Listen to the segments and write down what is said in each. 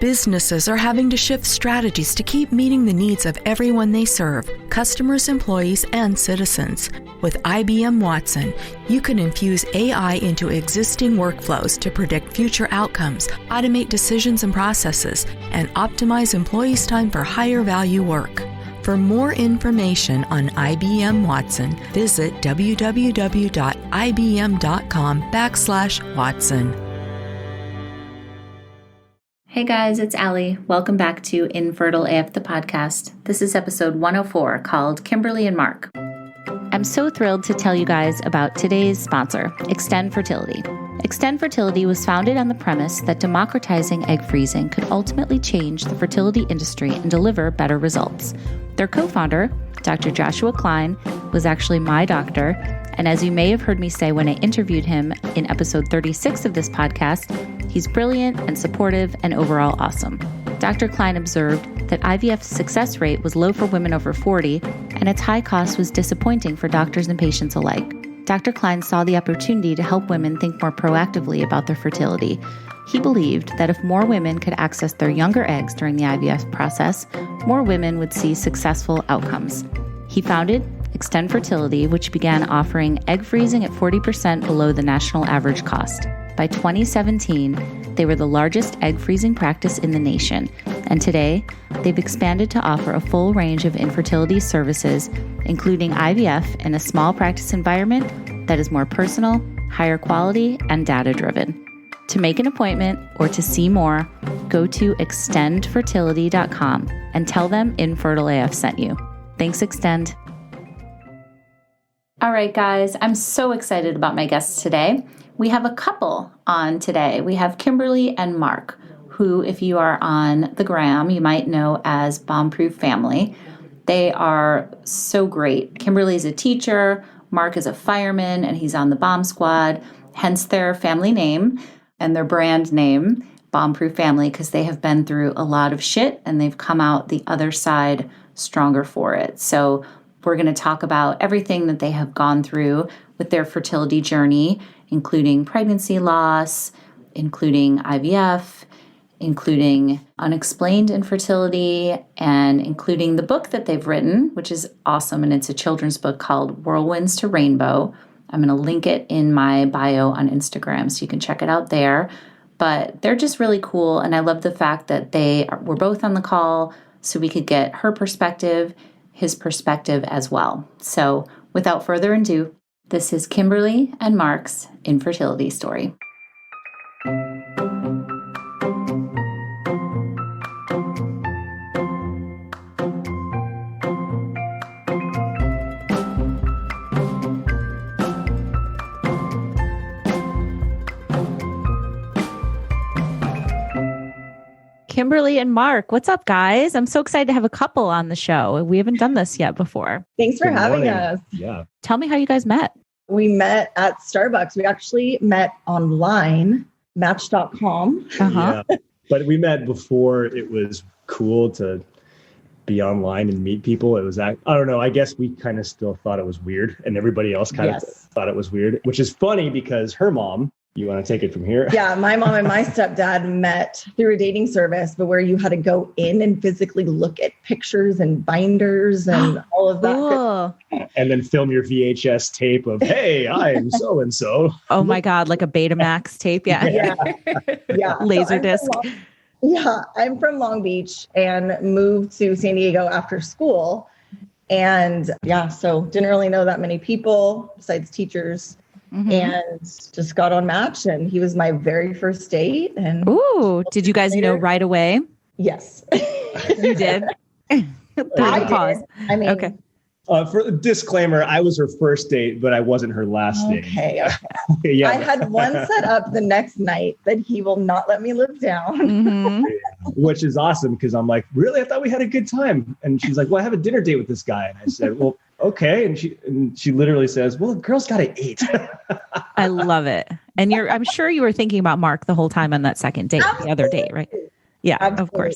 Businesses are having to shift strategies to keep meeting the needs of everyone they serve, customers, employees, and citizens. With IBM Watson, you can infuse AI into existing workflows to predict future outcomes, automate decisions and processes, and optimize employees' time for higher value work. For more information on IBM Watson, visit www.ibm.com/Watson. Hey guys, it's Allie. Welcome back to Infertile AF, the podcast. This is episode 104 called Kimberly and Mark. I'm so thrilled to tell you guys about today's sponsor, Extend Fertility. Extend Fertility was founded on the premise that democratizing egg freezing could ultimately change the fertility industry and deliver better results. Their co-founder, Dr. Joshua Klein, was actually my doctor, and as you may have heard me say when I interviewed him in episode 36 of this podcast, he's brilliant and supportive and overall awesome. Dr. Klein observed that IVF's success rate was low for women over 40, and its high cost was disappointing for doctors and patients alike. Dr. Klein saw the opportunity to help women think more proactively about their fertility. He believed that if more women could access their younger eggs during the IVF process, more women would see successful outcomes. He founded Extend Fertility, which began offering egg freezing at 40% below the national average cost. By 2017, they were the largest egg freezing practice in the nation, and today they've expanded to offer a full range of infertility services, including IVF in a small practice environment that is more personal, higher quality, and data-driven. To make an appointment or to see more, go to extendfertility.com and tell them Infertile AF sent you. Thanks, Extend. All right, guys, I'm so excited about my guests today. We have a couple on today. We have Kimberly and Mark, who, if you are on the gram, you might know as Bombproof Family. They are so great. Kimberly is a teacher, Mark is a fireman, and he's on the bomb squad, hence their family name and their brand name, Bombproof Family, because they have been through a lot of shit and they've come out the other side stronger for it. So we're going to talk about everything that they have gone through with their fertility journey, including pregnancy loss, including IVF, including unexplained infertility, and including the book that they've written, which is awesome. And it's a children's book called Whirlwinds to Rainbow. I'm going to link it in my bio on Instagram so you can check it out there. But they're just really cool. And I love the fact that they were both on the call so we could get her perspective, his perspective as well. So without further ado, this is Kimberly and Mark's infertility story. Kimberly and Mark, what's up, guys? I'm so excited to have a couple on the show. We haven't done this yet before. Thanks for having us. Yeah. Tell me how you guys met. We met at Starbucks. We actually met online, Match.com. Yeah. But we met before it was cool to be online and meet people. It was, I don't know, I guess we kind of still thought it was weird and everybody else kind of thought it was weird, which is funny because her mom, you want to take it from here? Yeah, my mom and my stepdad met through a dating service, but where you had to go in and physically look at pictures and binders and all of that. Cool. And then film your VHS tape of, hey, I am so-and-so. Oh my God, like a Betamax tape. Yeah. Yeah. Laserdisc. I'm from Long Beach and moved to San Diego after school. And so didn't really know that many people besides teachers. Mm-hmm. And just got on Match, and he was my very first date. And did you guys know right away? Yes, you did. Pause. I mean, okay. For disclaimer, I was her first date, but I wasn't her last date. Okay. Yeah. I had one set up the next night that he will not let me live down. Mm-hmm. Which is awesome because I'm like, really? I thought we had a good time. And she's like, well, I have a dinner date with this guy. And I said, well, okay. And she literally says, well, the girl's got to eat. I love it. And I'm sure you were thinking about Mark the whole time on that second date, Absolutely. The other date, right? Yeah, Absolutely.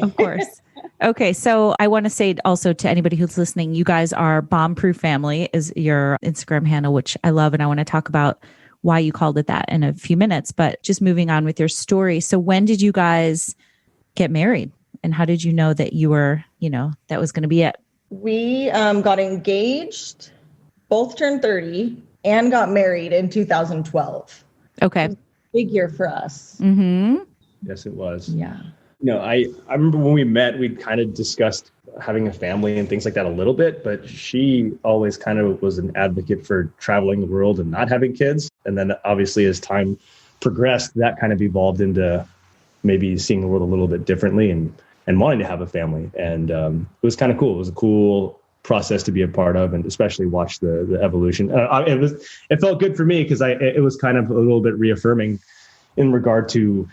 Of course. Okay. So I want to say also to anybody who's listening, you guys are Bombproof Family is your Instagram handle, which I love. And I want to talk about why you called it that in a few minutes, but just moving on with your story. So when did you guys get married? And how did you know that you were, that was going to be it? We got engaged, both turned 30, and got married in 2012. Okay. It was a big year for us. Mm-hmm. Yes, it was. Yeah. I remember when we met, we kind of discussed having a family and things like that a little bit, but she always kind of was an advocate for traveling the world and not having kids. And then obviously as time progressed, that kind of evolved into maybe seeing the world a little bit differently and wanting to have a family. And it was kind of cool. It was a cool process to be a part of, and especially watch the evolution. It felt good for me because it was kind of a little bit reaffirming in regard to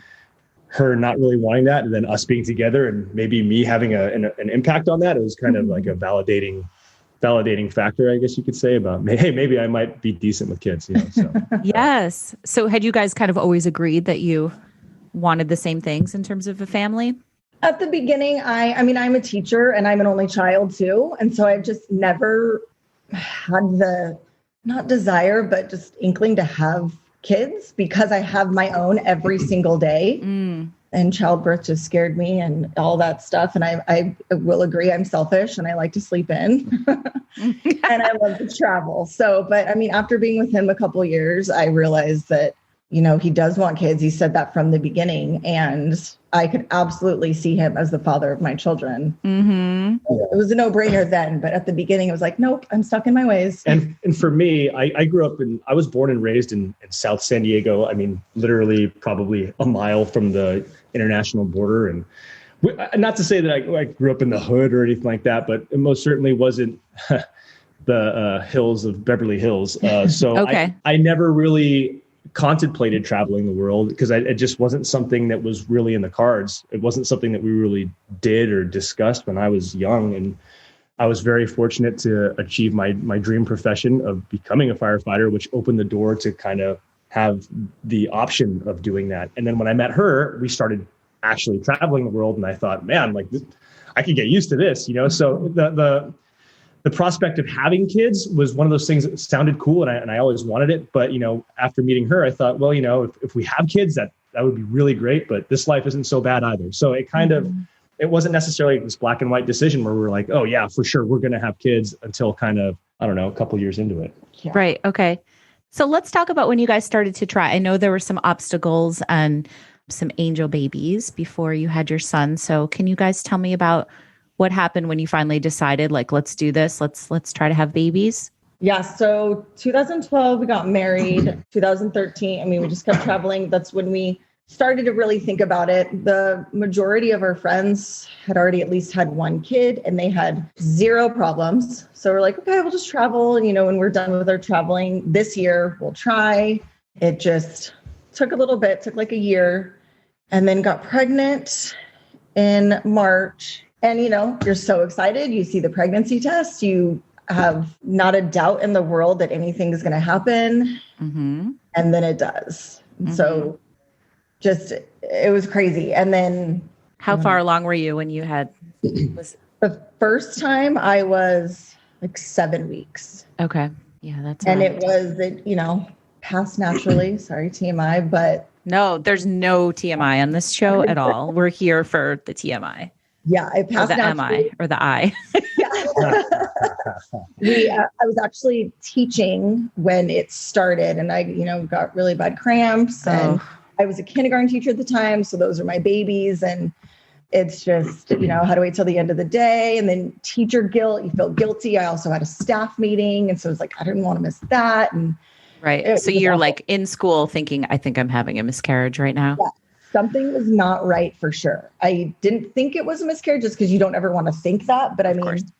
her not really wanting that, and then us being together and maybe me having an impact on that. It was kind of like a validating factor, I guess you could say, about hey, maybe I might be decent with kids. So. Yes. So had you guys kind of always agreed that you wanted the same things in terms of a family? At the beginning, I'm a teacher and I'm an only child too. And so I've just never had the, not desire, but just inkling to have kids because I have my own every single day. And childbirth just scared me and all that stuff. And I will agree, I'm selfish and I like to sleep in and I love to travel. So, but after being with him a couple of years, I realized that, he does want kids. He said that from the beginning, and I could absolutely see him as the father of my children. Mm-hmm. It was a no-brainer then, but at the beginning, it was like, nope, I'm stuck in my ways. And for me, I grew up I was born and raised in South San Diego. Literally probably a mile from the international border. And not to say that I grew up in the hood or anything like that, but it most certainly wasn't the hills of Beverly Hills. So okay. I never really contemplated traveling the world because it just wasn't something that was really in the cards. It wasn't something that we really did or discussed when I was young. And I was very fortunate to achieve my dream profession of becoming a firefighter, which opened the door to kind of have the option of doing that. And then when I met her, we started actually traveling the world. And I thought, man, I could get used to this, So the prospect of having kids was one of those things that sounded cool, and I always wanted it. But, after meeting her, I thought, well, if we have kids, that would be really great, but this life isn't so bad either. So it kind of, it wasn't necessarily this black and white decision where we're like, oh yeah, for sure, we're going to have kids until kind of, I don't know, a couple years into it. Yeah. Right. Okay. So let's talk about when you guys started to try. I know there were some obstacles and some angel babies before you had your son. So can you guys tell me about what happened when you finally decided, let's do this. Let's try to have babies? Yeah. So 2012, we got married. 2013, we just kept traveling. That's when we started to really think about it. The majority of our friends had already at least had one kid and they had zero problems. So we're like, okay, we'll just travel. And, when we're done with our traveling this year, we'll try. It just took a little bit, took like a year, and then got pregnant in March. And, you're so excited. You see the pregnancy test. You have not a doubt in the world that anything is going to happen. Mm-hmm. And then it does. Mm-hmm. So it was crazy. And then. How far along were you when you had? The first time I was 7 weeks. Okay. Yeah, that's. And right. It was, passed naturally. Sorry, TMI, but. No, there's no TMI on this show at all. We're here for the TMI. Yeah, I passed MI or the I. I was actually teaching when it started, and I, got really bad cramps, and I was a kindergarten teacher at the time, so those are my babies, and it's just, had to wait till the end of the day, and then teacher guilt. You feel guilty. I also had a staff meeting, and so it was I didn't want to miss that, and right. So you're awful. In school thinking, I think I'm having a miscarriage right now. Yeah. Something was not right for sure. I didn't think it was a miscarriage just because you don't ever want to think that. But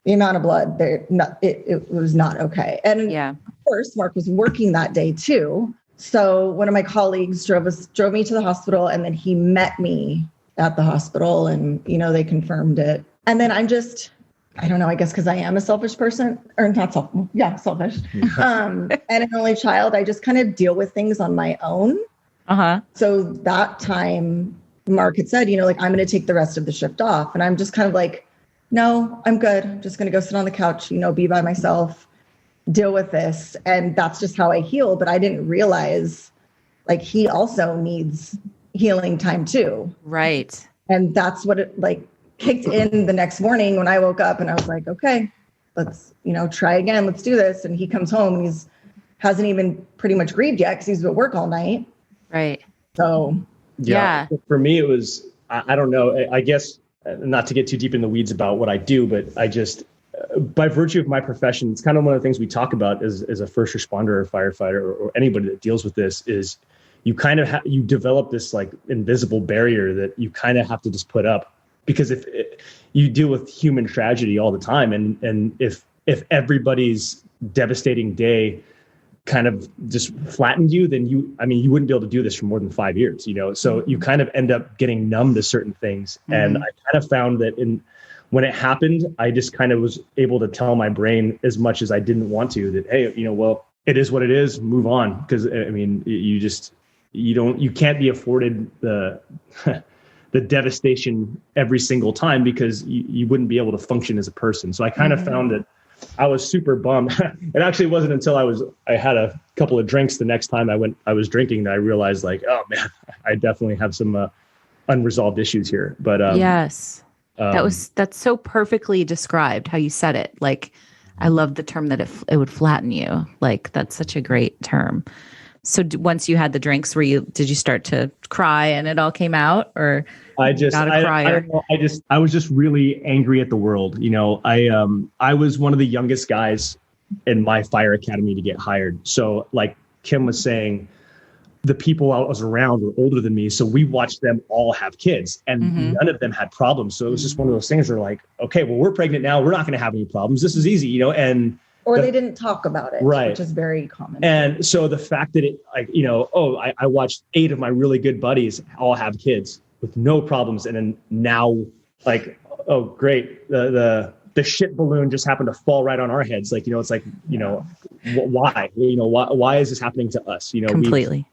the amount of blood it was not okay. And of course, Mark was working that day too. So one of my colleagues drove me to the hospital, and then he met me at the hospital, and they confirmed it. And then I don't know, I guess because I am a selfish person, or not selfish. Yeah, selfish. And an only child, I just kind of deal with things on my own. Uh-huh. So that time Mark had said, I'm going to take the rest of the shift off. And I'm just kind of no, I'm good. I'm just going to go sit on the couch, be by myself, deal with this. And that's just how I heal. But I didn't realize he also needs healing time too. Right. And that's what it like kicked in the next morning when I woke up and I was like, okay, let's, try again. Let's do this. And he comes home and hasn't even pretty much grieved yet because he's at work all night. Right. So yeah. For me, it was, I don't know, I guess not to get too deep in the weeds about what I do, but I just, by virtue of my profession, it's kind of one of the things we talk about as a first responder or firefighter or anybody that deals with this is you kind of you develop this like invisible barrier that you kind of have to just put up, because if you deal with human tragedy all the time, and if everybody's devastating day kind of just flattened you, then you wouldn't be able to do this for more than 5 years, so you kind of end up getting numb to certain things. And I kind of found that when it happened, I just kind of was able to tell my brain, as much as I didn't want to, that, hey, well, it is what it is, move on. Because you can't be afforded the the devastation every single time, because you wouldn't be able to function as a person. So I kind of found that I was super bummed. It actually wasn't until I had a couple of drinks the next time I was drinking that I realized, like, oh man, I definitely have some unresolved issues here. But yes. That's so perfectly described how you said it. Like, I love the term that it would flatten you. Like, that's such a great term. So once you had the drinks, did you start to cry and it all came out, or I was just really angry at the world. I was one of the youngest guys in my fire academy to get hired. So like Kim was saying, the people I was around were older than me. So we watched them all have kids, and none of them had problems. So it was just one of those things where like, okay, well, we're pregnant now. We're not going to have any problems. This is easy, Or they didn't talk about it, right, which is very common. And so the fact that I watched 8 of my really good buddies all have kids with no problems. And then now, like, oh, great. The shit balloon just happened to fall right on our heads. Like, it's like, why? Why is this happening to us? Completely.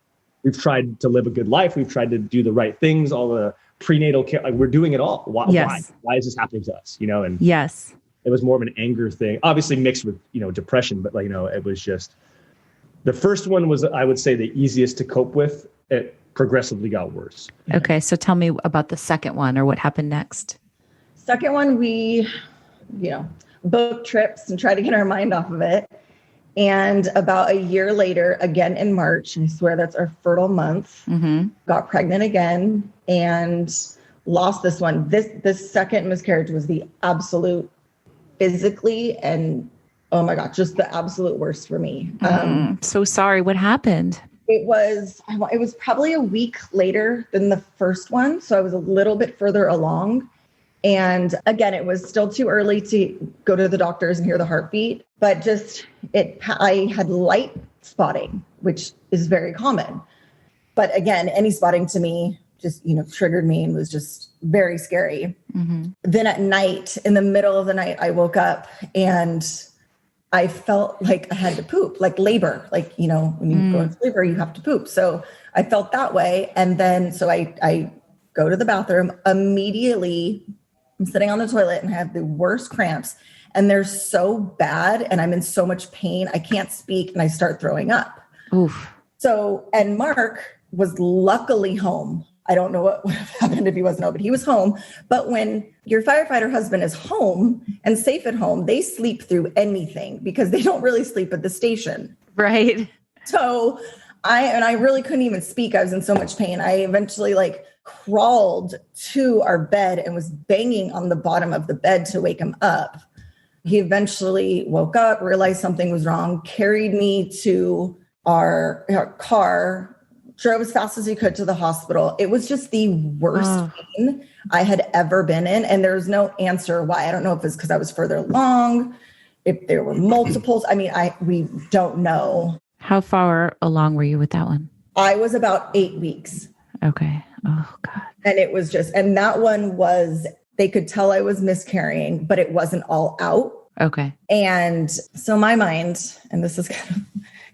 We've tried to live a good life. We've tried to do the right things, all the prenatal care. Like, we're doing it all. Why? Yes. Why is this happening to us? And yes, it was more of an anger thing, obviously mixed with, depression. But like, it was just, the first one was, I would say, the easiest to cope with. It progressively got worse. Okay. So tell me about the second one, or what happened next. Second one, we, booked trips and tried to get our mind off of it. And about a year later, again in March, I swear that's our fertile month, got pregnant again and lost this one. This second miscarriage was the absolute, physically, and oh my God, just the absolute worst for me. So sorry. What happened? It was probably a week later than the first one. So I was a little bit further along. And again, it was still too early to go to the doctors and hear the heartbeat, but I had light spotting, which is very common. But again, any spotting to me just, triggered me and was just very scary. Then at night, in the middle of the night, I woke up and I felt like I had to poop, like labor, like, when you go into labor, you have to poop. So I felt that way. And then, so I go to the bathroom immediately. I'm sitting on the toilet and I have the worst cramps, and they're so bad and I'm in so much pain. I can't speak and I start throwing up. Oof. So, and Mark was luckily home. I don't know what would have happened if he wasn't home, but he was home. But when your firefighter husband is home and safe at home, they sleep through anything because they don't really sleep at the station. Right. So I really couldn't even speak. I was in so much pain. I eventually crawled to our bed and was banging on the bottom of the bed to wake him up. He eventually woke up, realized something was wrong, carried me to our car, drove as fast as he could to the hospital. It was just the worst pain I had ever been in. And there was no answer why. I don't know if it's because I was further along, if there were multiples. We don't know. How far along were you with that one? I was about 8 weeks. Okay. Oh God. And it was and that one was, they could tell I was miscarrying, but it wasn't all out. Okay. And so my mind, and this is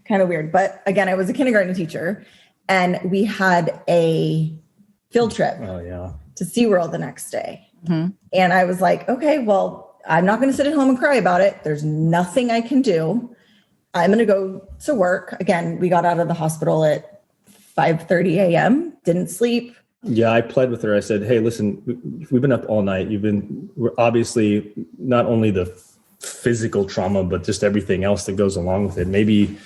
kind of weird, but again, I was a kindergarten teacher and we had a field trip to SeaWorld the next day. And I was like, okay, well, I'm not going to sit at home and cry about it. There's nothing I can do. I'm going to go to work. Again, we got out of the hospital at 5:30 a.m., didn't sleep. Yeah, I pled with her. I said, hey, listen, we've been up all night. We're obviously not only the physical trauma, but just everything else that goes along with it. Maybe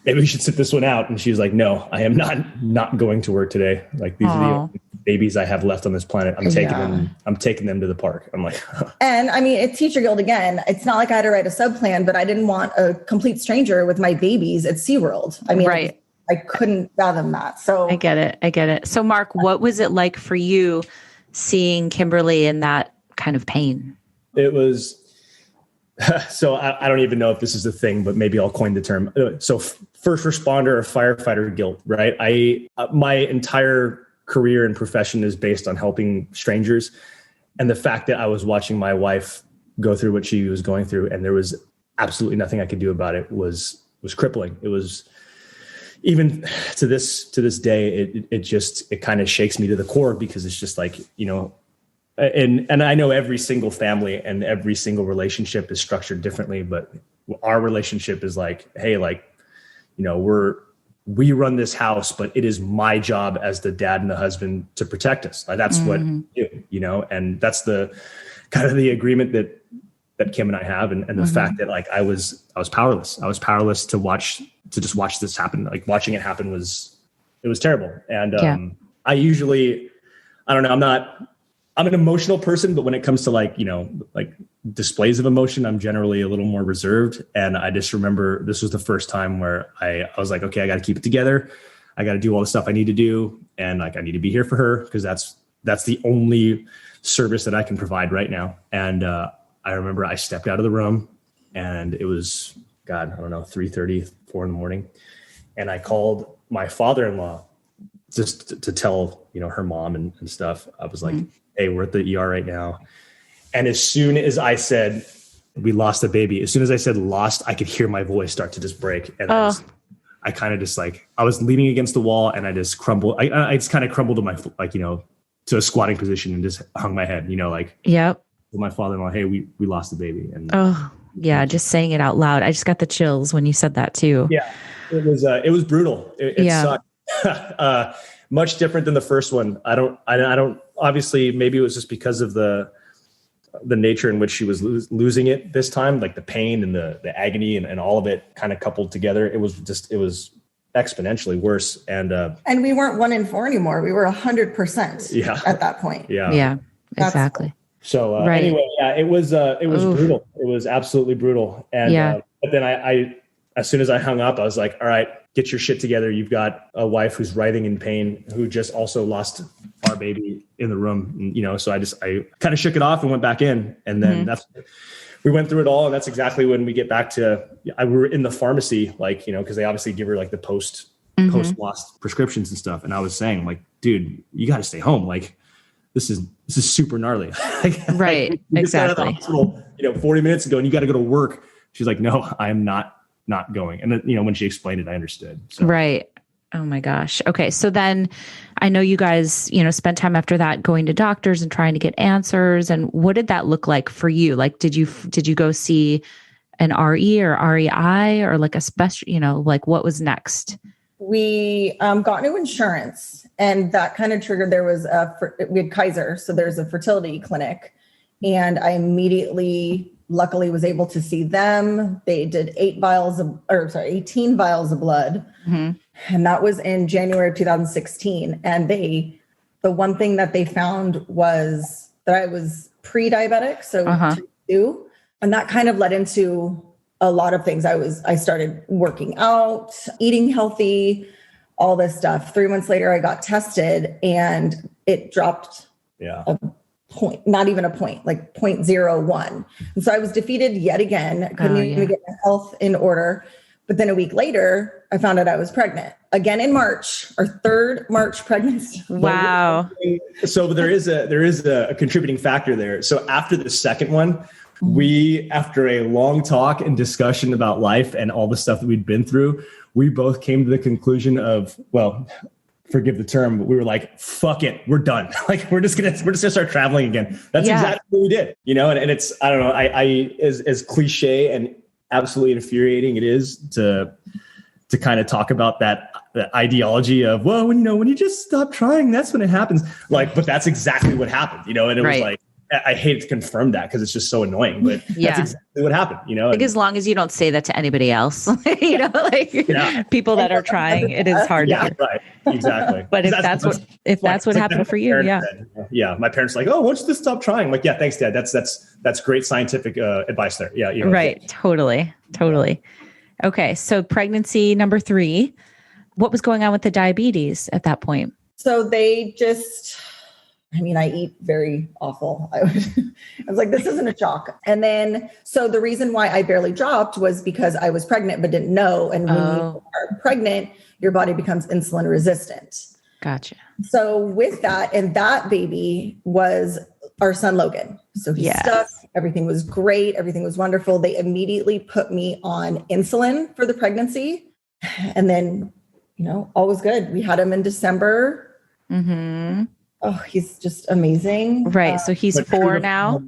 we should sit this one out. And she was like, no, I am not going to work today. Like, these are the only babies I have left on this planet. I'm taking them to the park. I'm like, and I mean, it's teacher guilt again. It's not like I had to write a sub plan, but I didn't want a complete stranger with my babies at SeaWorld. I mean, right. I couldn't fathom that. So I get it. So Mark, what was it like for you seeing Kimberly in that kind of pain? It was, so I don't even know if this is a thing, but maybe I'll coin the term. So first responder or firefighter guilt, right? My entire career and profession is based on helping strangers. And the fact that I was watching my wife go through what she was going through and there was absolutely nothing I could do about it was crippling. It was, even to this day, it kind of shakes me to the core, because it's just like, and I know every single family and every single relationship is structured differently, but our relationship is like, hey, like, we run this house, but it is my job as the dad and the husband to protect us. Like, that's what we do, and that's the kind of the agreement that Kim and I have. And the fact that like, I was powerless. I was powerless to just watch this happen. Like, watching it happen was terrible. And I don't know, I'm an emotional person, but when it comes to like displays of emotion, I'm generally a little more reserved. And I just remember this was the first time where I was like, okay, I got to keep it together. I got to do all the stuff I need to do. And like, I need to be here for her, because that's the only service that I can provide right now. And I remember I stepped out of the room, and it was, God, I don't know, 3:30, 4 a.m. And I called my father-in-law just to tell, her mom and stuff. I was like, hey, we're at the ER right now. And as soon as I said, we lost a baby, as soon as I said lost, I could hear my voice start to just break. And I kind of just like, I was leaning against the wall, and I just crumbled. I just kind of crumbled to my, to a squatting position and just hung my head, Yep. My father-in-law, hey, we lost the baby. And just saying it out loud. I just got the chills when you said that too. Yeah, it was brutal. It sucked. Much different than the first one. I don't, obviously maybe it was just because of the nature in which she was losing it this time, like the pain and the agony and all of it kind of coupled together. It was exponentially worse. And we weren't 1 in 4 anymore. We were 100% at that point. Yeah, exactly. So anyway, it was brutal. It was absolutely brutal. And but then I as soon as I hung up, I was like, all right, get your shit together. You've got a wife who's writhing in pain, who just also lost our baby in the room. And, so I kind of shook it off and went back in. And then we went through it all. And that's exactly when we get back to, we were in the pharmacy, like, because they obviously give her like the post loss prescriptions and stuff. And I was saying, like, dude, you got to stay home. Like, this is super gnarly. Right. We just got out of Exactly. the hospital, 40 minutes ago, and you got to go to work. She's like, no, I am not going. And then, when she explained it, I understood. So. Right. Oh my gosh. Okay. So then I know you guys, spent time after that going to doctors and trying to get answers. And what did that look like for you? Like, did you go see an RE or REI or like a special, like what was next? We got new insurance, and that kind of triggered, we had Kaiser. So there's a fertility clinic, and I immediately, luckily, was able to see them. They did 18 vials of blood. And that was in January of 2016. And the one thing that they found was that I was pre-diabetic. So type 2. And that kind of led into a lot of things. I started working out, eating healthy, all this stuff. 3 months later, I got tested, and it dropped a point, not even a point, like 0.01. And so I was defeated yet again. I couldn't even get my health in order. But then a week later, I found out I was pregnant again in March, our 3rd March pregnancy. Wow. So there is a contributing factor there. So after the second one, we, after a long talk and discussion about life and all the stuff that we'd been through, we both came to the conclusion of, well, forgive the term, but we were like, fuck it, we're done. Like, we're just gonna start traveling again. That's exactly what we did, and it's, I don't know, I as cliche and absolutely infuriating it is to kind of talk about that. ideology of, well, when you just stop trying, that's when it happens. Like, but that's exactly what happened, and it was like, I hate to confirm that because it's just so annoying, but that's exactly what happened, Like, as long as you don't say that to anybody else, people that are trying, it is hard to hear. Right. Exactly. But if that's what happened for you, my parents are like, oh, why don't you just stop trying? I'm like, yeah, thanks, Dad. That's great scientific advice there. Yeah. Right. Okay. Totally. Okay. So pregnancy number 3, what was going on with the diabetes at that point? So they just, I eat very awful. I was like, this isn't a shock. And then, so the reason why I barely dropped was because I was pregnant, but didn't know. And when you are pregnant, your body becomes insulin resistant. Gotcha. So with that, and that baby was our son, Logan. So he stuck, everything was great. Everything was wonderful. They immediately put me on insulin for the pregnancy. And then, all was good. We had him in December. Mm-hmm. Oh, he's just amazing. Right. So he's 4 now.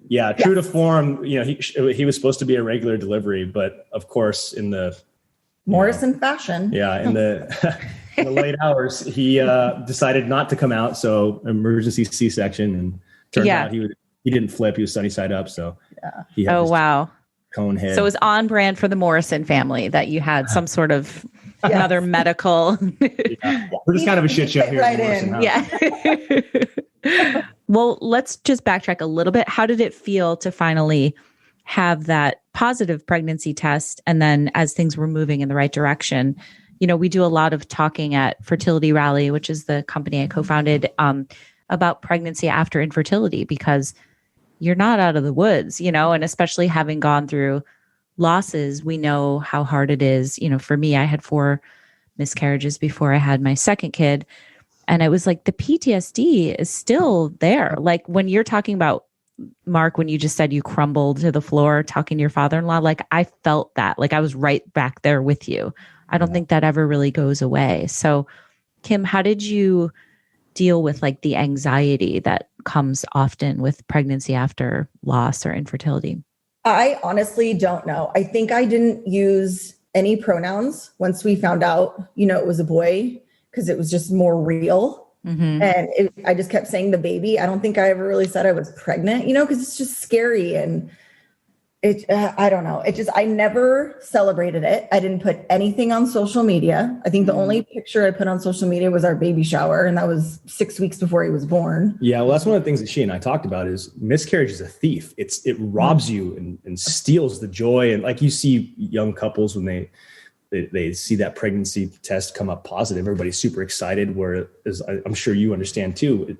Yeah. True to form, he was supposed to be a regular delivery, but of course in the Morrison fashion. Yeah. In the late hours, he decided not to come out. So emergency C-section, and turned out he didn't flip. He was sunny side up. So he had wow. cone head. So it was on brand for the Morrison family that you had some sort of another medical. We're just kind of a shit show here. Right in. Yeah. Well, let's just backtrack a little bit. How did it feel to finally have that positive pregnancy test? And then as things were moving in the right direction, we do a lot of talking at Fertility Rally, which is the company I co-founded, about pregnancy after infertility, because you're not out of the woods, and especially having gone through losses, we know how hard it is. For me, I had 4 miscarriages before I had my second kid. And it was like the PTSD is still there. Like when you're talking about, Mark, when you just said you crumbled to the floor talking to your father-in-law, like I felt that, like I was right back there with you. I don't think that ever really goes away. So Kim, how did you deal with like the anxiety that comes often with pregnancy after loss or infertility? I honestly don't know. I think I didn't use any pronouns once we found out, it was a boy, because it was just more real. Mm-hmm. And I just kept saying the baby. I don't think I ever really said I was pregnant, because it's just scary. And I don't know. I never celebrated it. I didn't put anything on social media. I think the only picture I put on social media was our baby shower. And that was 6 weeks before he was born. Yeah. Well, that's one of the things that she and I talked about is miscarriage is a thief. It robs you and steals the joy. And like you see young couples when they see that pregnancy test come up positive, everybody's super excited, whereas I'm sure you understand too.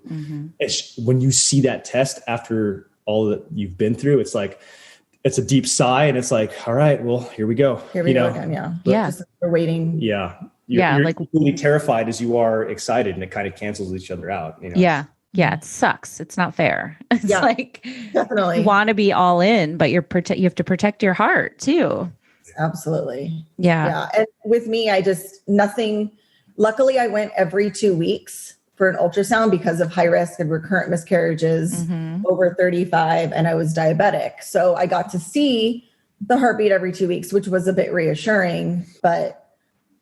It's when you see that test after all that you've been through, it's like, it's a deep sigh, and it's like, all right, well, here we go. Here we go again. Yeah. We're waiting. Yeah. You're like completely terrified as you are excited, and it kind of cancels each other out. Yeah. Yeah. It sucks. It's not fair. It's like, definitely you want to be all in, but you have to protect your heart too. Absolutely. Yeah. And with me, luckily I went every 2 weeks for an ultrasound because of high risk and recurrent miscarriages over 35, and I was diabetic. So I got to see the heartbeat every 2 weeks, which was a bit reassuring, but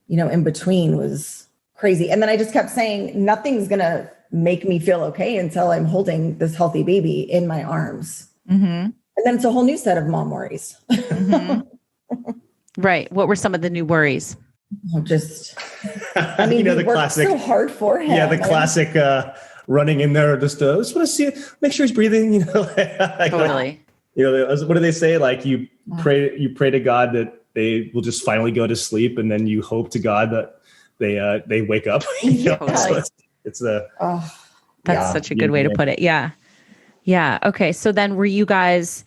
in between was crazy. And then I just kept saying, nothing's going to make me feel okay until I'm holding this healthy baby in my arms. Mm-hmm. And then it's a whole new set of mom worries. Right. What were some of the new worries? The classic, so hard for him. Yeah, the classic running in there, just want to see it, make sure he's breathing. Totally. What do they say? Like you pray to God that they will just finally go to sleep, and then you hope to God that they wake up. Totally. So that's such a good way to put it. Yeah. Yeah. Okay. So then, were you guys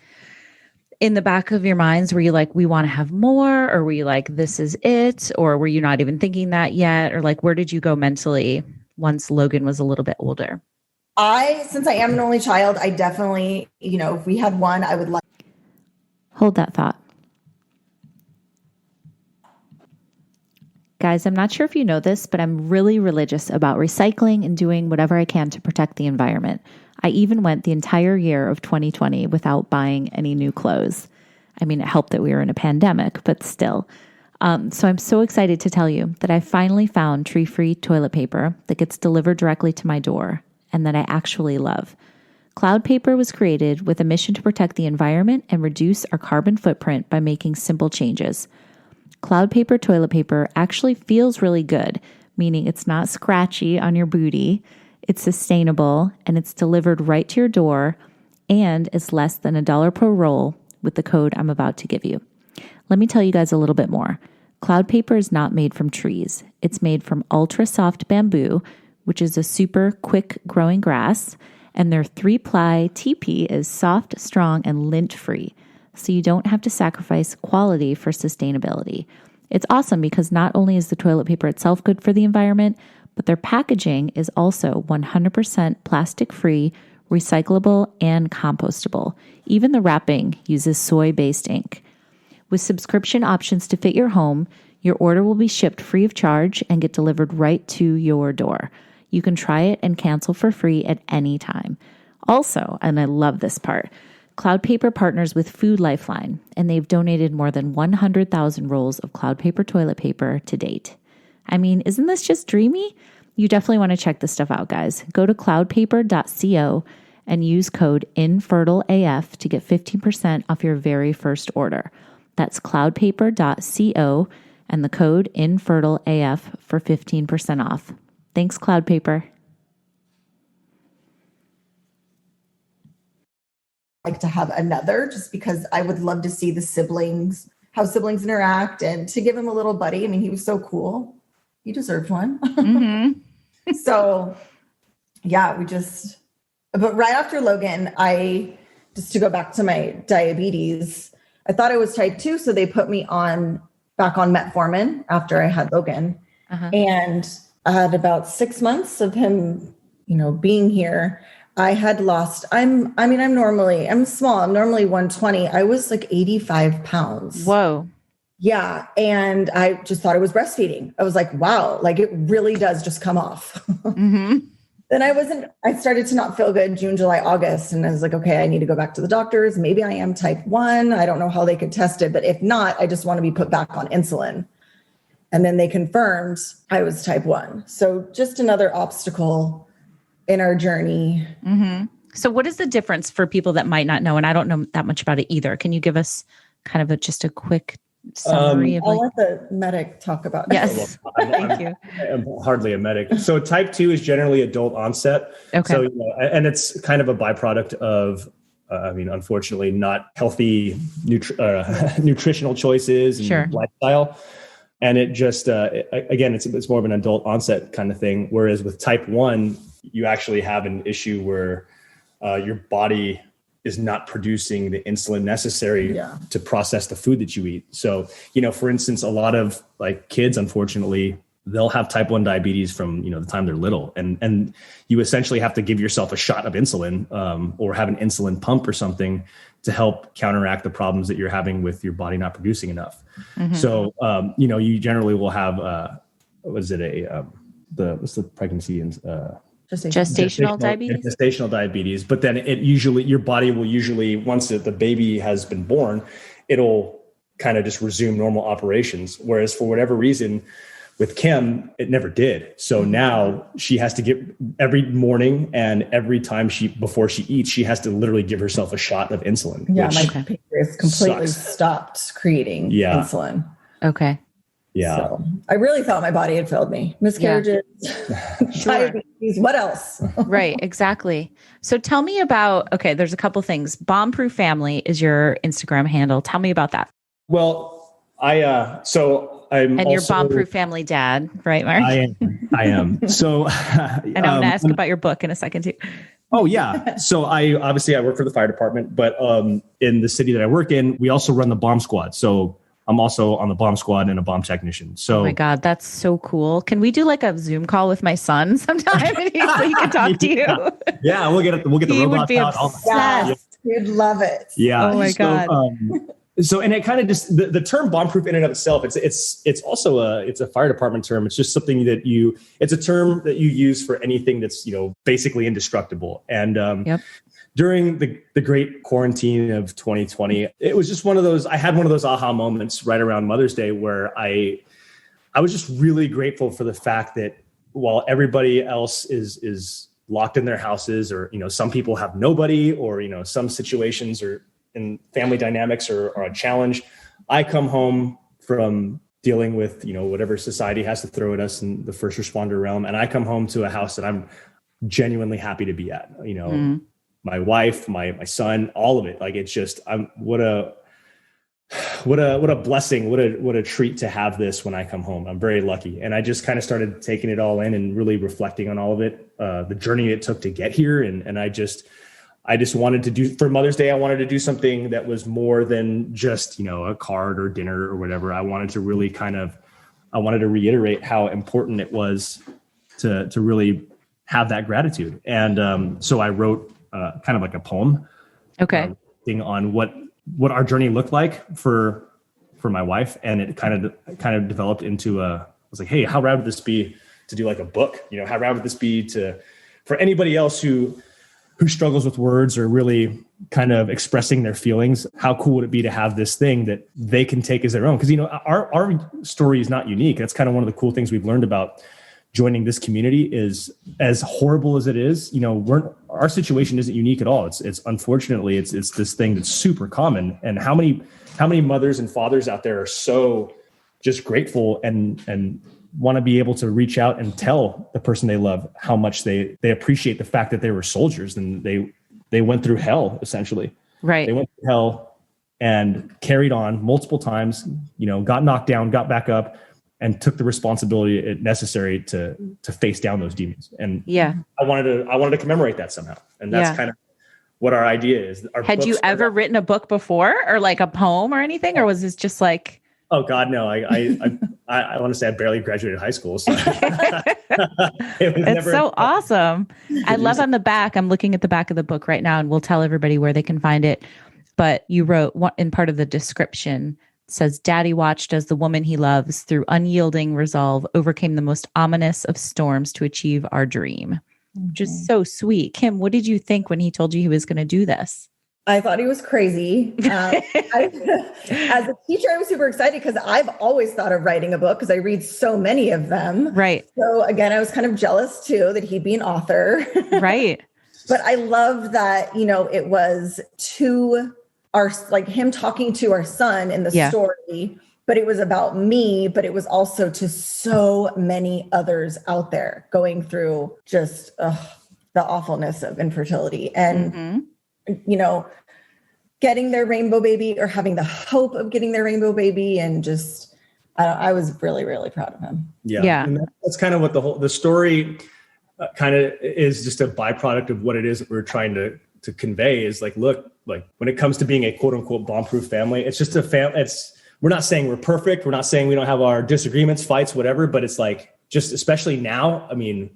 in the back of your minds, were you like, we want to have more, or were you like, this is it? Or were you not even thinking that yet? Or like, where did you go mentally once Logan was a little bit older? Since I am an only child, I definitely, if we had one, I would like. Hold that thought. Guys, I'm not sure if you know this, but I'm really religious about recycling and doing whatever I can to protect the environment. I even went the entire year of 2020 without buying any new clothes. I mean, it helped that we were in a pandemic, but still. So I'm so excited to tell you that I finally found tree-free toilet paper that gets delivered directly to my door and that I actually love. Cloud Paper was created with a mission to protect the environment and reduce our carbon footprint by making simple changes. Cloud Paper toilet paper actually feels really good, meaning it's not scratchy on your booty, it's sustainable, and it's delivered right to your door, and it's less than $1 per roll with the code I'm about to give you. Let me tell you guys a little bit more. Cloud Paper is not made from trees. It's made from ultra soft bamboo, which is a super quick growing grass, and their 3-ply TP is soft, strong, and lint-free, so you don't have to sacrifice quality for sustainability. It's awesome because not only is the toilet paper itself good for the environment, but their packaging is also 100% plastic-free, recyclable, and compostable. Even the wrapping uses soy-based ink. With subscription options to fit your home, your order will be shipped free of charge and get delivered right to your door. You can try it and cancel for free at any time. Also, and I love this part, Cloud Paper partners with Food Lifeline, and they've donated more than 100,000 rolls of Cloud Paper toilet paper to date. I mean, isn't this just dreamy? You definitely want to check this stuff out, guys. Go to cloudpaper.co and use code INFERTILEAF to get 15% off your very first order. That's cloudpaper.co and the code INFERTILEAF for 15% off. Thanks, Cloud Paper. Like to have another, just because I would love to see the siblings, how siblings interact, and to give him a little buddy. I mean, he was so cool. He deserved one. Mm-hmm. So yeah, but right after Logan, just to go back to my diabetes, I thought I was type 2. So they put me back on metformin after I had Logan. Uh-huh. And I had about 6 months of him, being here. I had lost, I'm small. I'm normally 120. I was like 85 pounds. Whoa. Yeah. And I just thought I was breastfeeding. I was like, wow, like it really does just come off. Mm-hmm. Then I started to not feel good June, July, August. And I was like, okay, I need to go back to the doctors. Maybe I am type 1. I don't know how they could test it, but if not, I just want to be put back on insulin. And then they confirmed I was type 1. So just another obstacle in our journey. Mm-hmm. So what is the difference for people that might not know? And I don't know that much about it either. Can you give us kind of just a quick summary? I'll let the medic talk about it. Yes. Thank you. I'm hardly a medic. So type 2 is generally adult onset. Okay. So, and it's kind of a byproduct of, unfortunately, not healthy nutritional choices and sure. lifestyle. And it just, again, it's more of an adult onset kind of thing. Whereas with type 1, you actually have an issue where your body is not producing the insulin necessary to process the food that you eat. So, for instance, a lot of like kids, unfortunately, they'll have type 1 diabetes from, the time they're little. And you essentially have to give yourself a shot of insulin or have an insulin pump or something to help counteract the problems that you're having with your body not producing enough. Mm-hmm. So, you generally will have, what's the pregnancy and gestational diabetes? Gestational diabetes. But then your body will usually, once the baby has been born, it'll kind of just resume normal operations. Whereas for whatever reason, with Kim, it never did. So now she has to get every morning and every time before she eats, she has to literally give herself a shot of insulin. Yeah, my pancreas completely stopped creating insulin. Okay. Yeah. So I really thought my body had failed me. Miscarriages, diabetes, what else? Right, exactly. So tell me about, there's a couple things. Bombproof Family is your Instagram handle. Tell me about that. Well, I'm your bombproof family dad, right, Mark? I am. So, and I'm going to ask about your book in a second too. Oh yeah. So I work for the fire department, but in the city that I work in, we also run the bomb squad. So I'm also on the bomb squad and a bomb technician. So, oh my God, that's so cool. Can we do like a Zoom call with my son sometime so he can talk to you? Yeah, we'll get the robots out. He would be obsessed. He'd love it. Yeah. Oh my God. So, and it kind of just, the term bomb-proof in and of itself, it's also it's a fire department term. It's just something that it's a term that you use for anything that's, basically indestructible. And during the great quarantine of 2020, it was just I had one of those aha moments right around Mother's Day where I was just really grateful for the fact that while everybody else is locked in their houses, or, some people have nobody, or, some situations or in family dynamics are a challenge, I come home from dealing with, whatever society has to throw at us in the first responder realm. And I come home to a house that I'm genuinely happy to be at, my wife, my son, all of it. Like, it's just, what a blessing, what a treat to have this when I come home. I'm very lucky. And I just kind of started taking it all in and really reflecting on all of it, the journey it took to get here. And I just wanted to do, for Mother's Day, I wanted to do something that was more than just, a card or dinner or whatever. I wanted to really I wanted to reiterate how important it was to really have that gratitude. And so I wrote kind of like a poem. Okay. On what our journey looked like for my wife. And it kind of developed into I was like, hey, how rad would this be to do like a book? How rad would this be for anybody else who struggles with words or really kind of expressing their feelings? How cool would it be to have this thing that they can take as their own? Because, our story is not unique. That's kind of one of the cool things we've learned about joining this community is, as horrible as it is, our situation isn't unique at all. It's unfortunately, it's this thing that's super common. And how many mothers and fathers out there are so just grateful and want to be able to reach out and tell the person they love how much they appreciate the fact that they were soldiers and they went through hell, essentially. Right. They went through hell and carried on multiple times, got knocked down, got back up, and took the responsibility necessary to face down those demons. And I wanted to commemorate that somehow. And that's kind of what our idea is. Had you ever written a book before, or like a poem or anything? Or was this just like... Oh God, no. I want to say I barely graduated high school. So it's so awesome. I love on the back. I'm looking at the back of the book right now, and we'll tell everybody where they can find it. But you wrote in part of the description, says, Daddy watched as the woman he loves, through unyielding resolve, overcame the most ominous of storms to achieve our dream. Which is so sweet. Kim, what did you think when he told you he was going to do this? I thought he was crazy. As a teacher, I was super excited because I've always thought of writing a book because I read so many of them. Right. So again, I was kind of jealous too that he'd be an author. Right. But I love that, it was him talking to our son in the story, but it was about me, but it was also to so many others out there going through just the awfulness of infertility and, getting their rainbow baby or having the hope of getting their rainbow baby. And just, I was really, really proud of him. Yeah. And that's kind of what the story kind of is, just a byproduct of what it is that we're trying to convey is like, look, like when it comes to being a quote unquote bomb-proof family, it's just we're not saying we're perfect. We're not saying we don't have our disagreements, fights, whatever, but it's like, just especially now, I mean,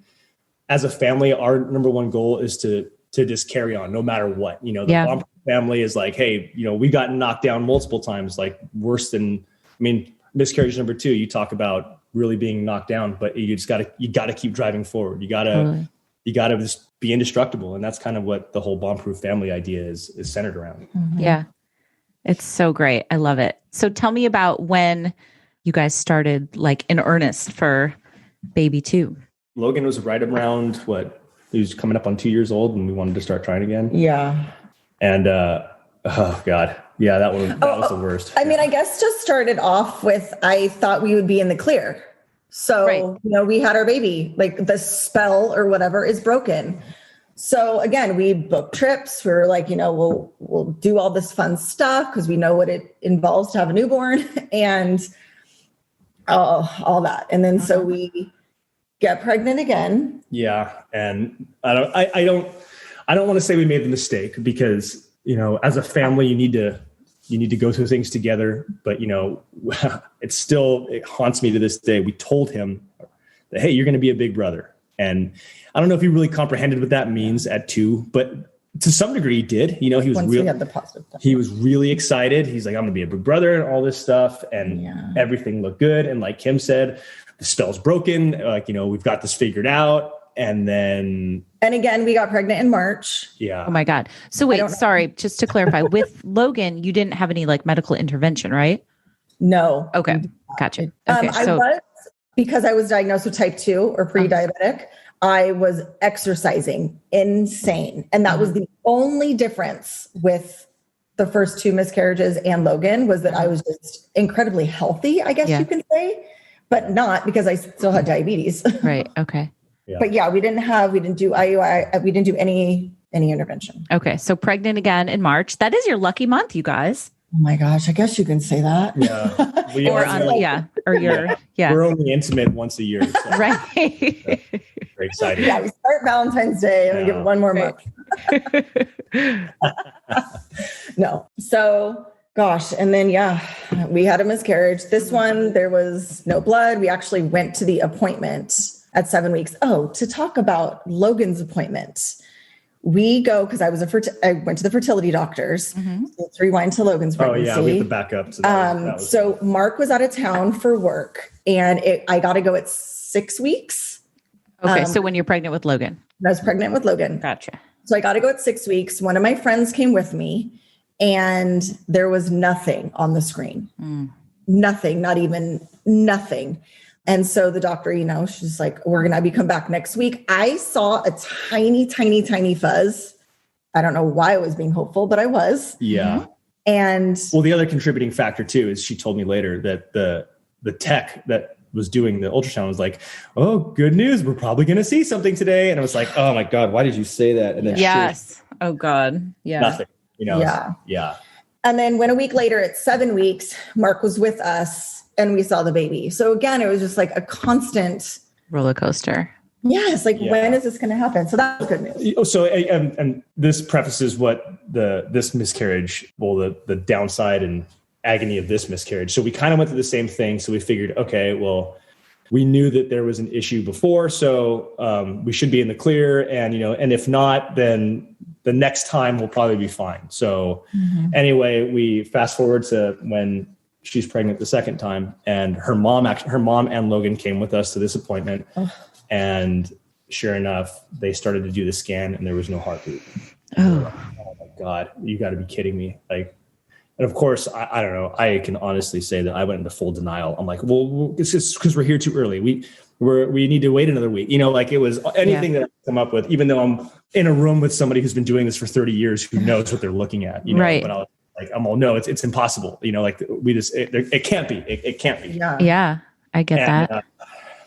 as a family, our number one goal is to just carry on no matter what, bomb-proof family is like, hey, we got knocked down multiple times, like worse than, miscarriage number 2, you talk about really being knocked down, but you got to keep driving forward. You got to just be indestructible. And that's kind of what the whole bomb-proof family idea is centered around. Mm-hmm. Yeah. It's so great. I love it. So tell me about when you guys started like in earnest for baby 2. Logan was right around he was coming up on 2 years old and we wanted to start trying again. Yeah. And, oh God. Yeah, that was the worst. I guess just started off with, I thought we would be in the clear. So, we had our baby, like the spell or whatever is broken. So again, we booked trips. We were like, we'll do all this fun stuff because we know what it involves to have a newborn and all that. And then so we get pregnant again. Yeah. And I don't want to say we made the mistake because, as a family, you need to go through things together, but it haunts me to this day. We told him that, hey, you're going to be a big brother. And I don't know if he really comprehended what that means at 2, but to some degree he did. He was he was really excited. He's like, I'm going to be a big brother and all this stuff. And everything looked good. And like Kim said, the spell's broken. Like, we've got this figured out. And then... And again, we got pregnant in March. Yeah. Oh my God. So wait, sorry, just to clarify, with Logan, you didn't have any like medical intervention, right? No. Okay. Gotcha. Okay. I was, because I was diagnosed with type 2 or pre-diabetic, I was exercising insane. And that was the only difference with the first 2 miscarriages and Logan, was that I was just incredibly healthy, I guess you can say, but not because I still had diabetes. Right. Okay. Yeah. But yeah, we didn't do IUI. We didn't do any intervention. Okay. So pregnant again in March. That is your lucky month, you guys. Oh my gosh. I guess you can say that. Yeah. We're only intimate once a year. So. Right. Very exciting. Yeah. We start Valentine's Day and we give it one more month. No. So gosh. And then, we had a miscarriage. This one, there was no blood. We actually went to the appointment at 7 weeks. Oh, to talk about Logan's appointment. We go, because I went to the fertility doctors. Let's rewind to Logan's pregnancy. Oh yeah, we have to back up. So, so Mark was out of town for work, and I got to go at 6 weeks. Okay, so when you're pregnant with Logan. I was pregnant with Logan. Gotcha. So I got to go at 6 weeks. One of my friends came with me, and there was nothing on the screen. Nothing, not even nothing. And so the doctor, she's like, we're going to come back next week. I saw a tiny, tiny, tiny fuzz. I don't know why I was being hopeful, but I was. Yeah. And the other contributing factor too, is she told me later that the tech that was doing the ultrasound was like, oh, good news. We're probably going to see something today. And I was like, oh my God, why did you say that? And then Oh God. Yeah. Nothing, Yeah. Yeah. And then when a week later at 7 weeks, Mark was with us and we saw the baby. So again, it was just like a constant roller coaster. Yes. When is this going to happen? So that was good news. So, and this prefaces what this miscarriage, the downside and agony of this miscarriage. So we kind of went through the same thing. So we figured, okay, well, we knew that there was an issue before, so we should be in the clear. And, and if not, then the next time we'll probably be fine. So anyway, we fast forward to when she's pregnant the second time, and her mom and Logan came with us to this appointment. And sure enough, they started to do the scan and there was no heartbeat. Oh my God, you got to be kidding me. And of course, I don't know. I can honestly say that I went into full denial. I'm like, well, it's just because we're here too early. We need to wait another week. It was anything that I come up with, even though I'm in a room with somebody who's been doing this for 30 years, who knows what they're looking at, Right. But I'm all, no, it's impossible. It can't be. It can't be. Yeah. I get that.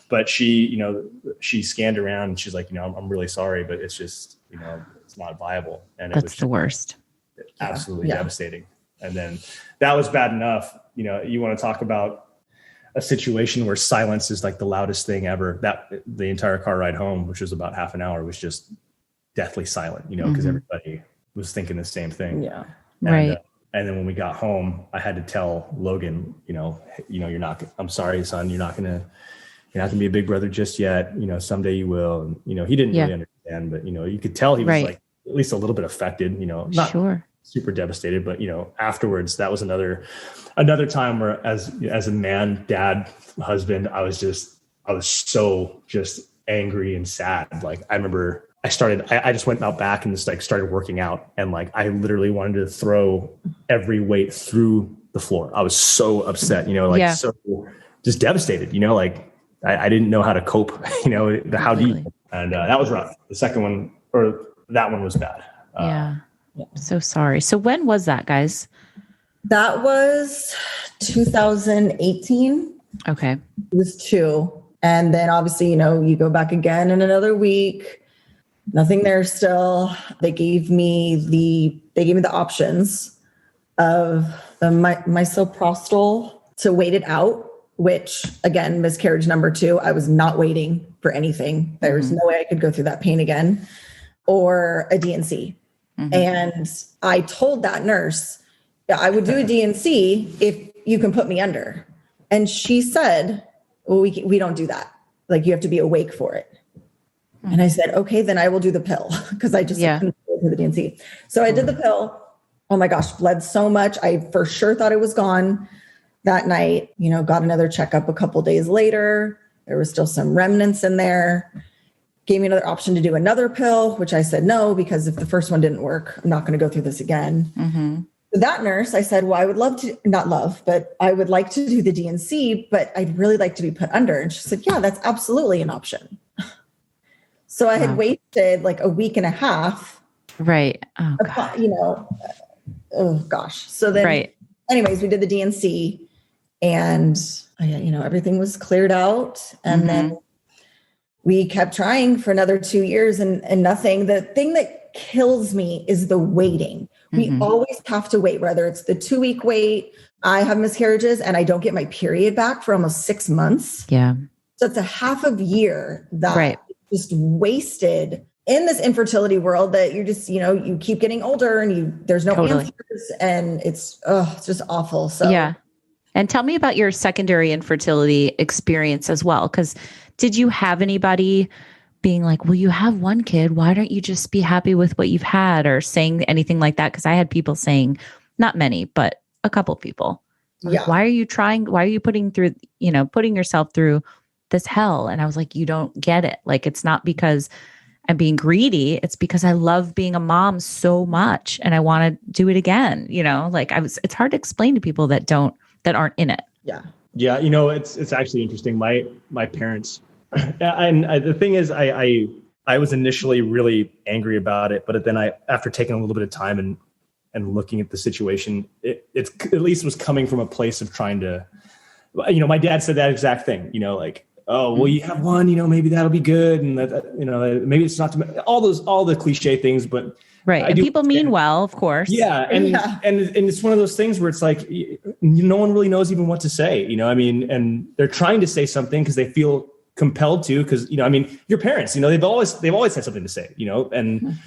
But she scanned around and she's like, I'm really sorry, but it's just, it's not viable. And that's the worst. Absolutely devastating. And then that was bad enough. You want to talk about a situation where silence is like the loudest thing ever. That the entire car ride home, which was about half an hour, was just deathly silent, because everybody was thinking the same thing. Yeah. And, right. And then when we got home, I had to tell Logan, you're not, I'm sorry, son, you're not going to be a big brother just yet. Someday you will. And, he didn't really understand, but, you could tell he was like at least a little bit affected, not super devastated, but, afterwards, that was another time where as a man, dad, husband, I was so just angry and sad. I remember I just went out back and just started working out. And I literally wanted to throw every weight through the floor. I was so upset, so just devastated, I didn't know how to cope, how deep. And that was rough. The second one, or that one was bad. Yeah. So sorry. So when was that, guys? That was 2018. Okay. It was 2. And then obviously, you go back again in another week. Nothing there still. They gave me the options of the misoprostol to wait it out, which again, miscarriage number 2, I was not waiting for anything. There was no way I could go through that pain again, or a DNC. And I told that nurse, I would do a DNC if you can put me under. And she said, well, we don't do that. You have to be awake for it. And I said, okay, then I will do the pill, because I just couldn't go through the DNC. So I did the pill. Oh my gosh, bled so much. I for sure thought it was gone that night. Got another checkup a couple days later. There was still some remnants in there. gave me another option to do another pill, which I said no, because if the first one didn't work, I'm not going to go through this again. Mm-hmm. That nurse, I said, well, I would love to, not love, but I would like to do the DNC, but I'd really like to be put under. And she said, yeah, that's absolutely an option. So I had wasted like a week and a half. Right. Oh, God. You know, oh gosh. So then anyways, we did the DNC and, you know, everything was cleared out. And then we kept trying for another 2 years and nothing. The thing that kills me is the waiting. We always have to wait, whether it's the 2-week wait. I have miscarriages and I don't get my period back for almost 6 months. Yeah. So it's a half of year that just wasted in this infertility world that you're just, you know, you keep getting older and there's no answers and it's just awful. So yeah. And tell me about your secondary infertility experience as well. Because did you have anybody being like, well, you have one kid, why don't you just be happy with what you've had, or saying anything like that? Because I had people saying, not many, but a couple people, like, why are you trying? Why are you putting yourself through this hell? And I was like, you don't get it. Like, it's not because I'm being greedy. It's because I love being a mom so much and I want to do it again. You know, like it's hard to explain to people that aren't in it. Yeah. Yeah. You know, it's actually interesting. My parents, and the thing is, I was initially really angry about it, but then after taking a little bit of time and looking at the situation, it's at least was coming from a place of trying to, you know, my dad said that exact thing, you know, like, oh, well, you have one, you know, maybe that'll be good. And that, you know, maybe it's not all the cliche things, but and people mean well, of course. Yeah. And it's one of those things where it's like, no one really knows even what to say, you know, I mean, and they're trying to say something because they feel compelled to, because, you know, I mean, your parents, you know, they've always had something to say, you know, and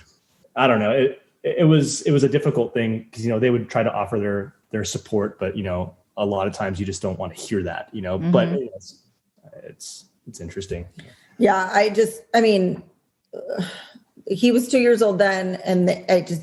I don't know, it was a difficult thing because, you know, they would try to offer their support, but, you know, a lot of times you just don't want to hear that, you know, but it's interesting. Yeah. I mean, he was 2 years old then and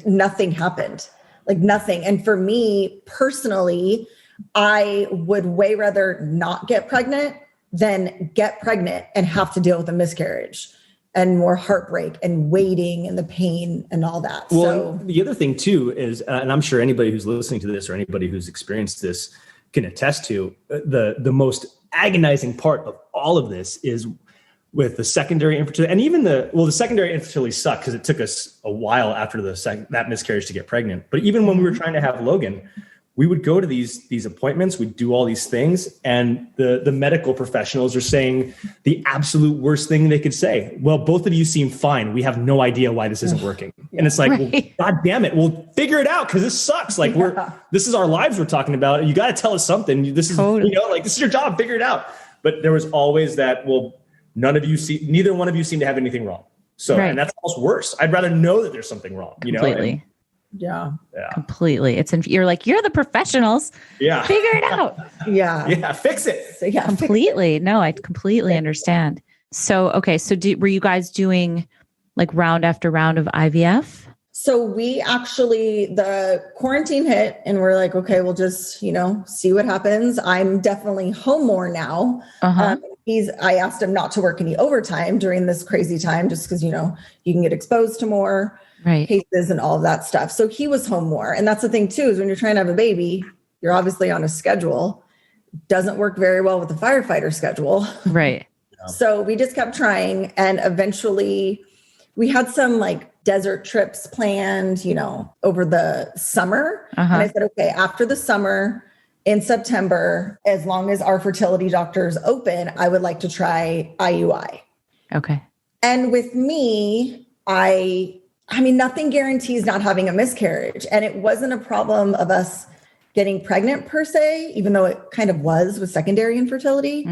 nothing happened, like nothing. And for me personally, I would way rather not get pregnant than get pregnant and have to deal with a miscarriage and more heartbreak and waiting and the pain and all that. Well, the other thing too is, and I'm sure anybody who's listening to this or anybody who's experienced this can attest to, the most agonizing part of all of this is with the secondary infertility, and even the secondary infertility sucked because it took us a while after that miscarriage to get pregnant. But even when we were trying to have Logan, we would go to these appointments, we'd do all these things, and the medical professionals are saying the absolute worst thing they could say. Well, both of you seem fine. We have no idea why this isn't working. And it's like, well, God damn it. We'll figure it out because this sucks. Like this is our lives we're talking about. You got to tell us something. This is, you know, like this is your job, figure it out. But there was always that, well, neither one of you seem to have anything wrong. So, and that's almost worse. I'd rather know that there's something wrong, you know? Completely. Yeah. Completely. You're like, you're the professionals. Yeah. Figure it out. Yeah. Fix it. So, completely. No, I completely understand. So, okay. So were you guys doing like round after round of IVF? So we actually, the quarantine hit and we're like, okay, we'll just, you know, see what happens. I'm definitely home more now. I asked him not to work any overtime during this crazy time, just because, you know, you can get exposed to more cases and all of that stuff. So he was home more. And that's the thing too, is when you're trying to have a baby, you're obviously on a schedule. Doesn't work very well with the firefighter schedule. Right. So we just kept trying. And eventually we had some like desert trips planned, you know, over the summer. And I said, okay, after the summer in September, as long as our fertility doctor's open, I would like to try IUI. Okay. And with me, I mean, nothing guarantees not having a miscarriage. And it wasn't a problem of us getting pregnant per se, even though it kind of was with secondary infertility.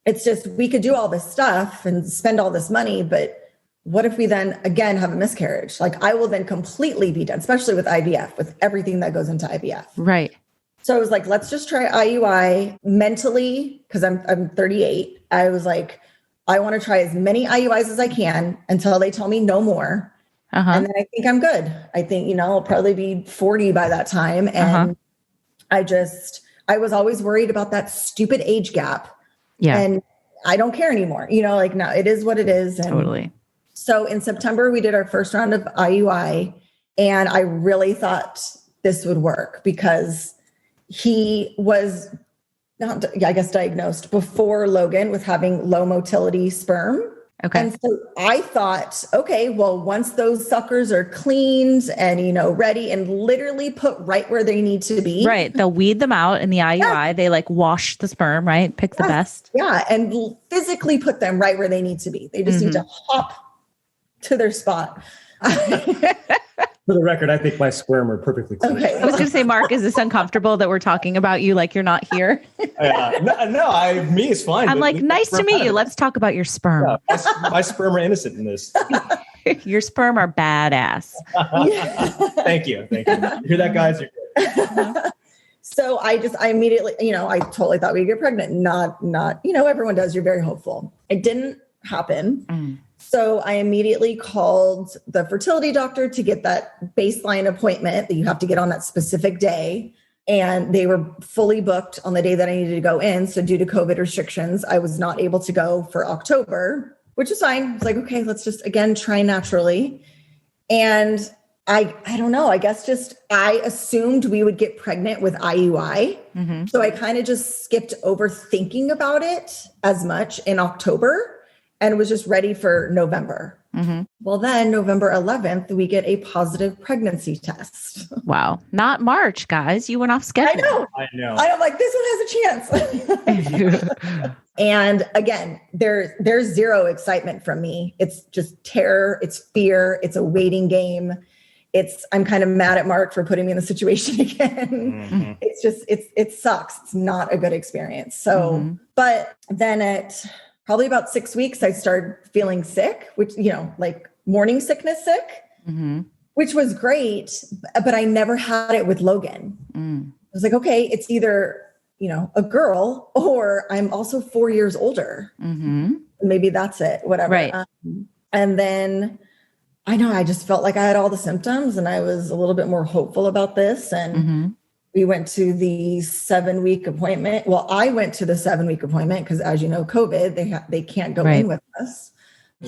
It's just, we could do all this stuff and spend all this money, but what if we then again have a miscarriage? Like I will then completely be done, especially with IVF, with everything that goes into IVF. Right. So I was like, let's just try IUI mentally, because I'm 38. I was like, I want to try as many IUIs as I can until they tell me no more. And then I think I'm good. I think, you know, I'll probably be 40 by that time. And I was always worried about that stupid age gap. Yeah. And I don't care anymore. You know, like, no, it is what it is. And totally. So in September, we did our first round of IUI, and I really thought this would work because he was not, I guess, diagnosed before Logan with having low motility sperm. Okay. And so I thought, okay, well, once those suckers are cleaned and, ready and literally put right where they need to be. Right. They'll weed them out in the IUI. Yeah. They like wash the sperm, right? Pick the best. Yeah. And physically put them right where they need to be. They just need to hop to their spot. For the record, I think my sperm are perfectly clean. Okay. I was going to say, Mark, is this uncomfortable that we're talking about you like you're not here? Me is fine. I'm like, nice to meet you. Let's talk about your sperm. Yeah, my sperm are innocent in this. Your sperm are badass. Thank you. You hear that, guys? So I immediately, I totally thought we'd get pregnant. Not, everyone does. You're very hopeful. It didn't happen. So I immediately called the fertility doctor to get that baseline appointment that you have to get on that specific day. And they were fully booked on the day that I needed to go in. So due to COVID restrictions, I was not able to go for October, which is fine. It's like, okay, let's just, again, try naturally. And I don't know, I guess I assumed we would get pregnant with IUI. Mm-hmm. So I kind of just skipped over thinking about it as much in October and was just ready for November. Mm-hmm. Well, then November 11th, we get a positive pregnancy test. Wow. Not March, guys. You went off schedule. I know. I'm like, this one has a chance. And again, there's zero excitement from me. It's just terror. It's fear. It's a waiting game. I'm kind of mad at Mark for putting me in the situation again. Mm-hmm. It's just, it sucks. It's not a good experience. So, but then at probably about 6 weeks, I started feeling sick, which, like morning sickness sick, which was great, but I never had it with Logan. I was like, okay, it's either, a girl or I'm also 4 years older. Maybe that's it, whatever. Right. And then I just felt like I had all the symptoms and I was a little bit more hopeful about this. And we went to the 7-week appointment. Well, I went to the 7-week appointment because, as you know, COVID, they can't go in with us.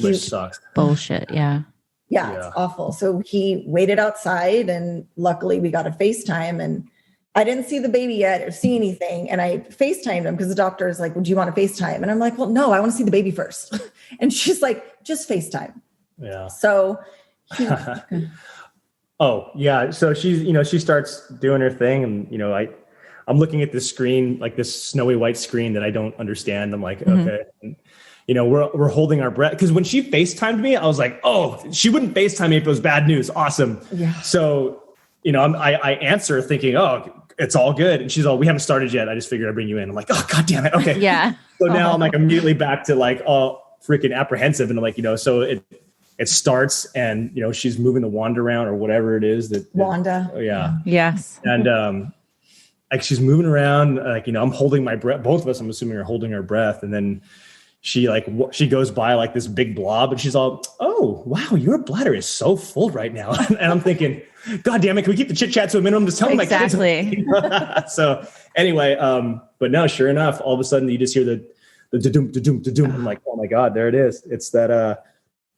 Which sucks. Bullshit. Yeah. Yeah, it's awful. So he waited outside and luckily we got a FaceTime and I didn't see the baby yet or see anything. And I FaceTimed him because the doctor is like, would you want to FaceTime? And I'm like, well, no, I want to see the baby first. And she's like, just FaceTime. Yeah. So oh yeah. So she starts doing her thing and, I'm looking at this screen, like this snowy white screen that I don't understand. I'm like, okay. And, we're holding our breath. Cause when she FaceTimed me, I was like, oh, she wouldn't FaceTime me if it was bad news. Awesome. Yeah. So, I answer thinking, oh, it's all good. And she's all, we haven't started yet. I just figured I'd bring you in. I'm like, oh, God damn it. Okay. Yeah. So now I'm like immediately back to like, oh, freaking apprehensive. And I'm like, so it starts and, she's moving the wand around or whatever it is that Wanda. Yeah. Yes. And, like she's moving around, like, I'm holding my breath. Both of us, I'm assuming, are holding our breath. And then she goes by like this big blob and she's all, oh, wow, your bladder is so full right now. And I'm thinking, God damn it. Can we keep the chit chat to a minimum? Just tell my kids. So anyway, but no, sure enough, all of a sudden you just hear the da-doom. I'm like, oh my God, there it is. It's that,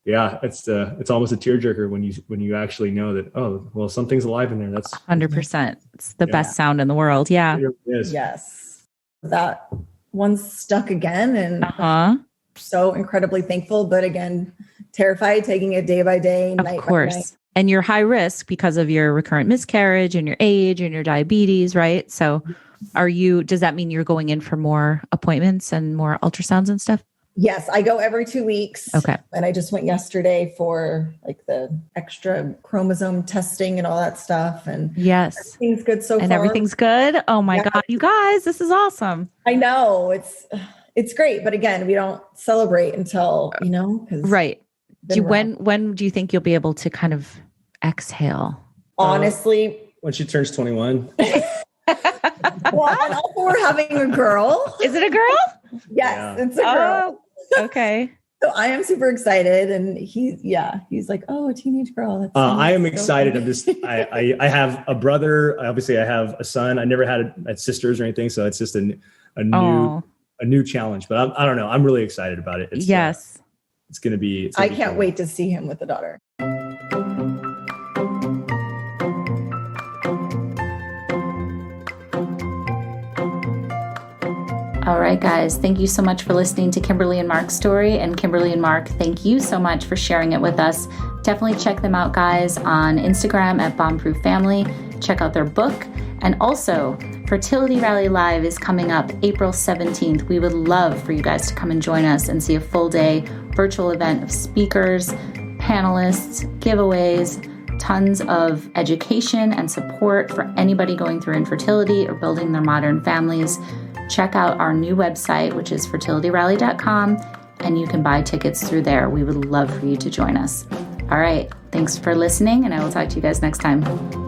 it's almost a tearjerker when you actually know that, oh, well, something's alive in there. That's 100%. It's the best sound in the world. Yeah. It is. Yes. That one's stuck again. And so incredibly thankful, but again, terrified, taking it day by day, night by night. And you're high risk because of your recurrent miscarriage and your age and your diabetes, right? So does that mean you're going in for more appointments and more ultrasounds and stuff? Yes, I go every 2 weeks. Okay. And I just went yesterday for like the extra chromosome testing and all that stuff. And yes, everything's good so far. And everything's good. Oh my God, you guys, this is awesome. I know it's great. But again, we don't celebrate until, right. When do you think you'll be able to kind of exhale? Honestly, when she turns 21. Well, and also we're having a girl. Is it a girl? Yes, it's a girl. Oh, okay. So I am super excited, and he's like, oh, a teenage girl. I am excited. I'm just, I have a brother. Obviously, I have a son. I never had sisters or anything, so it's just a new challenge. But I don't know. I'm really excited about it. It's, yes. It's going to be. I can't wait to see him with the daughter. All right, guys, thank you so much for listening to Kimberly and Mark's story. And Kimberly and Mark, thank you so much for sharing it with us. Definitely check them out, guys, on Instagram at bombproof family. Check out their book. And also, Fertility Rally Live is coming up April 17th. We would love for you guys to come and join us and see a full day virtual event of speakers, panelists, giveaways, tons of education and support for anybody going through infertility or building their modern families. Check out our new website, which is fertilityrally.com, and you can buy tickets through there. We would love for you to join us. All right. Thanks for listening, and I will talk to you guys next time.